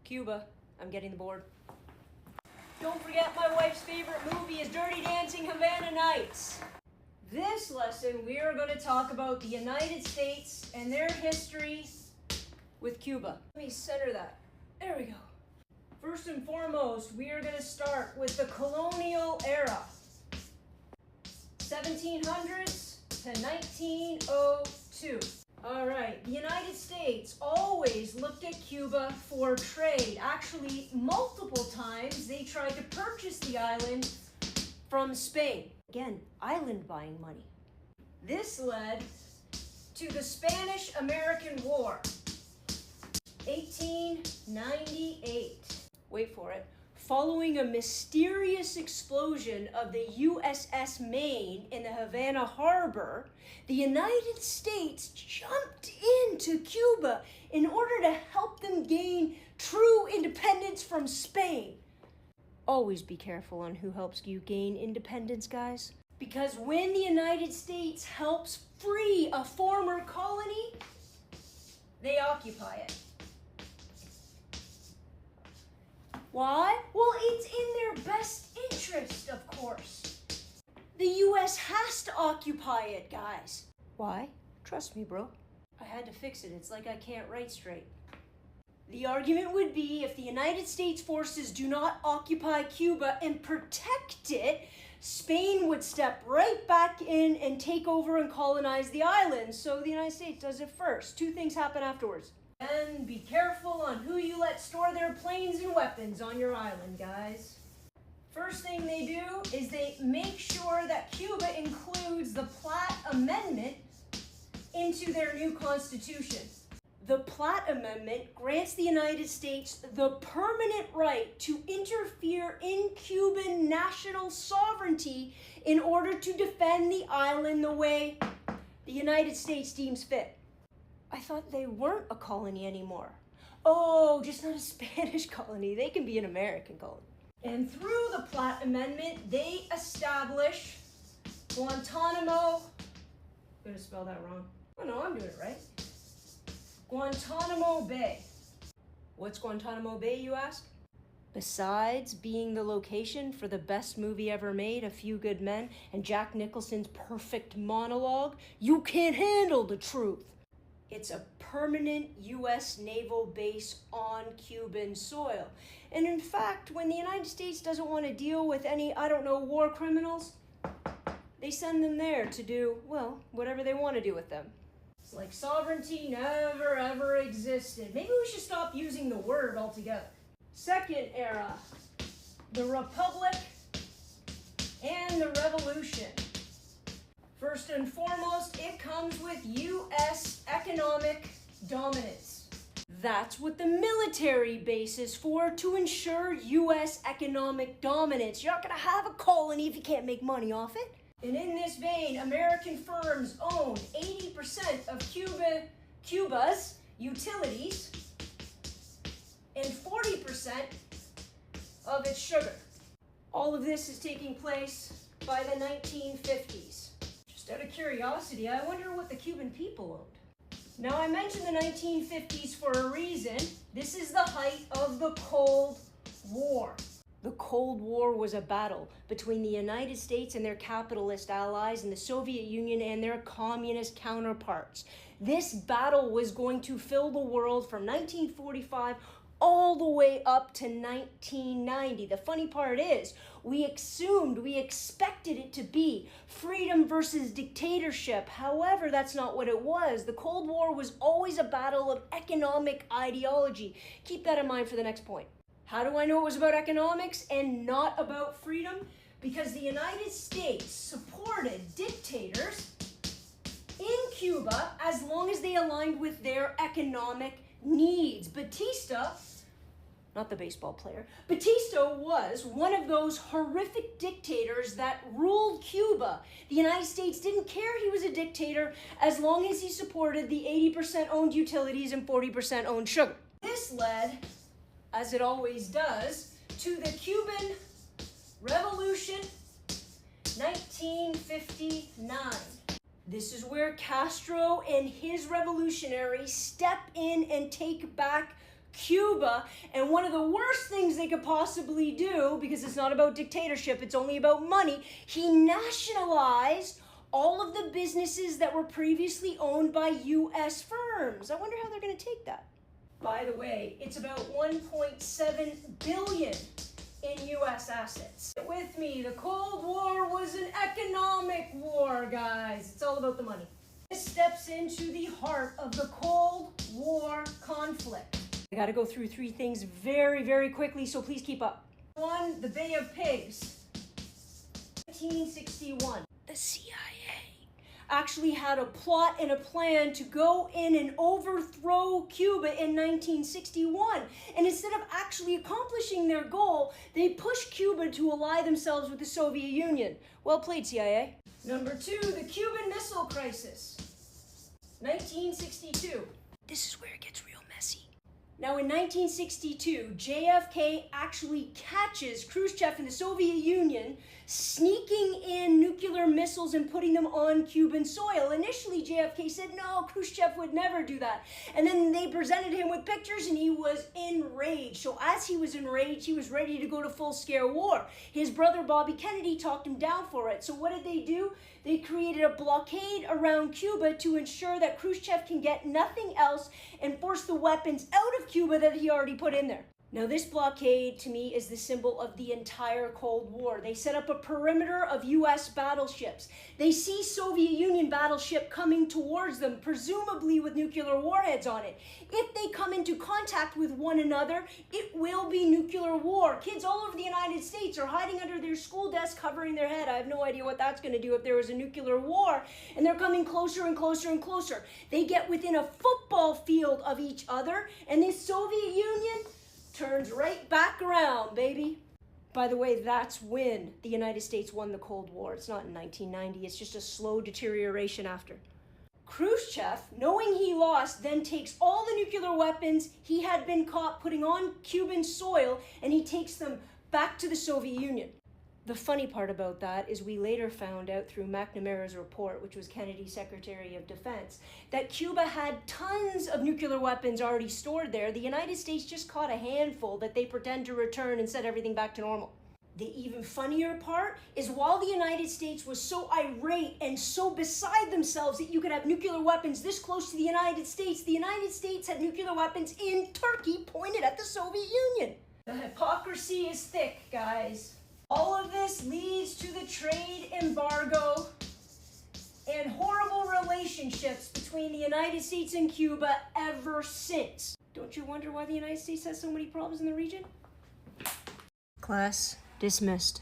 Cuba. I'm getting the board. Don't forget my wife's favorite movie is Dirty Dancing Havana Nights. This lesson, we are going to talk about the United States and their history with Cuba. Let me center that. There we go. First and foremost, we are going to start with the colonial era. 1700s to 1902. All right, the United States always looked at Cuba for trade. Actually, multiple times they tried to purchase the island from Spain. Again, island buying money. This led to the Spanish-American War, 1898. Wait for it. Following a mysterious explosion of the USS Maine in the Havana harbor, the United States jumped into Cuba in order to help them gain true independence from Spain. Always be careful on who helps you gain independence, guys. Because when the United States helps free a former colony, they occupy it. Why? Well, it's in their best interest, of course. The US has to occupy it, guys. Why? Trust me, bro. I had to fix it. It's like I can't write straight. The argument would be if the United States forces do not occupy Cuba and protect it, Spain would step right back in and take over and colonize the island. So the United States does it first. Two things happen afterwards. And be careful on who you let store their planes and weapons on your island, guys. First thing they do is they make sure that Cuba includes the Platt Amendment into their new constitution. The Platt Amendment grants the United States the permanent right to interfere in Cuban national sovereignty in order to defend the island the way the United States deems fit. I thought they weren't a colony anymore. Oh, just not a Spanish colony. They can be an American colony. And through the Platt Amendment, they establish Guantanamo. I'm gonna spell that wrong. Oh no, I'm doing it right. Guantanamo Bay. What's Guantanamo Bay, you ask? Besides being the location for the best movie ever made, A Few Good Men, and Jack Nicholson's perfect monologue, you can't handle the truth. It's a permanent U.S. naval base on Cuban soil. And in fact, when the United States doesn't want to deal with any, war criminals, they send them there to do, well, whatever they want to do with them. It's like sovereignty never ever existed. Maybe we should stop using the word altogether. Second era, the Republic and the Revolution. First and foremost, it comes with U.S. economic dominance. That's what the military base is for, to ensure U.S. economic dominance. You're not going to have a colony if you can't make money off it. And in this vein, American firms own 80% of Cuba's utilities and 40% of its sugar. All of this is taking place by the 1950s. Just out of curiosity, I wonder what the Cuban people owned. Now, I mentioned the 1950s for a reason. This is the height of the Cold War. The Cold War was a battle between the United States and their capitalist allies and the Soviet Union and their communist counterparts. This battle was going to fill the world from 1945 all the way up to 1990. The funny part is, we expected it to be freedom versus dictatorship. However, that's not what it was. The Cold War was always a battle of economic ideology. Keep that in mind for the next point. How do I know it was about economics and not about freedom? Because the United States supported dictators in Cuba as long as they aligned with their economic needs. Batista, not the baseball player, Batista was one of those horrific dictators that ruled Cuba. The United States didn't care he was a dictator as long as he supported the 80% owned utilities and 40% owned sugar. This led, as it always does, to the Cuban Revolution, 1959. This is where Castro and his revolutionaries step in and take back Cuba, and one of the worst things they could possibly do, because it's not about dictatorship, it's only about money, he nationalized all of the businesses that were previously owned by U.S. firms. I wonder how they're going to take that. By the way, it's about 1.7 billion in U.S. assets. With me, the Cold War was an economic war, guys. It's all about the money. This steps into the heart of the Cold War conflict. I gotta go through three things very, very quickly, so please keep up. 1, the Bay of Pigs. 1961. The CIA actually had a plot and a plan to go in and overthrow Cuba in 1961. And instead of actually accomplishing their goal, they pushed Cuba to ally themselves with the Soviet Union. Well played, CIA. Number 2, the Cuban Missile Crisis. 1962. This is where it gets real messy. Now in 1962, JFK actually catches Khrushchev and the Soviet Union sneaking in nuclear missiles and putting them on Cuban soil. Initially, JFK said, no, Khrushchev would never do that. And then they presented him with pictures and he was enraged. So as he was enraged, he was ready to go to full-scale war. His brother Bobby Kennedy talked him down for it. So what did they do? They created a blockade around Cuba to ensure that Khrushchev can get nothing else and force the weapons out of Cuba that he already put in there. Now this blockade to me is the symbol of the entire Cold War. They set up a perimeter of US battleships. They see Soviet Union battleship coming towards them, presumably with nuclear warheads on it. If they come into contact with one another, it will be nuclear war. Kids all over the United States are hiding under their school desks, covering their head. I have no idea what that's going to do if there was a nuclear war. And they're coming closer and closer and closer. They get within a football field of each other, and this Soviet Union turns right back around, baby. By the way, that's when the United States won the Cold War. It's not in 1990. It's just a slow deterioration after. Khrushchev, knowing he lost, then takes all the nuclear weapons he had been caught putting on Cuban soil, and he takes them back to the Soviet Union. The funny part about that is we later found out through McNamara's report, which was Kennedy's Secretary of Defense, that Cuba had tons of nuclear weapons already stored there. The United States just caught a handful that they pretend to return and set everything back to normal. The even funnier part is while the United States was so irate and so beside themselves that you could have nuclear weapons this close to the United States had nuclear weapons in Turkey pointed at the Soviet Union. The hypocrisy is thick, guys. All of this leads to the trade embargo and horrible relationships between the United States and Cuba ever since. Don't you wonder why the United States has so many problems in the region? Class dismissed.